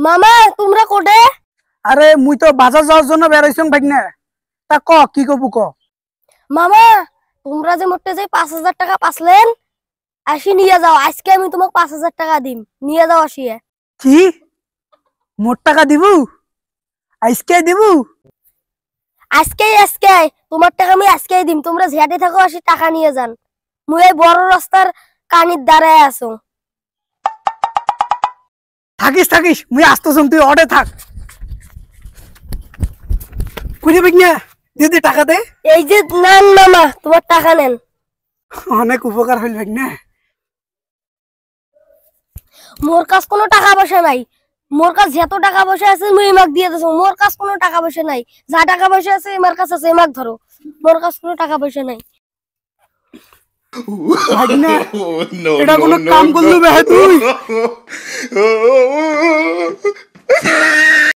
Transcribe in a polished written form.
মামা তোমরা কোটে? আরে মুই তো বাজার যাওয়ার জন্য বেরাইছং ভাগনা। তা ক কি কবু ক। মামা তোমরা যে মোটে যে 5,000 টাকা পাসলেন আসি নিয়ে যাও, আজকে আমি তোমাকে 5,000 টাকা দিম, নিয়ে যাও আসিয়ে। কি মোট টাকা দিবু? আজকে দিবু? আজকে তোমার টাকা আমি আজকেই দিম, তোমরা ঝেটে থাকো আসি টাকা নিয়ে যান। মুই এই বড় রাস্তার কানির দাঁড়ায় আছো। থাকিস থাকিস মুই আসতেছং, তুই অডে থাক। কুড়ি ভাগনা দিদি টাকা দে। এই যে নেন মামা, তোমার টাকা নেন। অনেক উপকার হইল ভাগনা। মোর কাছে কোনো টাকা পয়সা নাই, মোর কাছে যত টাকা পয়সা আছে মুই এমাক দিয়ে দেছো। মোর কাছে কোনো টাকা পয়সা নাই, যা টাকা পয়সা আছে আমার কাছে আছে, এমাক ধরো। মোর কাছে কোনো টাকা পয়সা নাই। ভাগনা এটা কোনো কাম করলু বে তুই?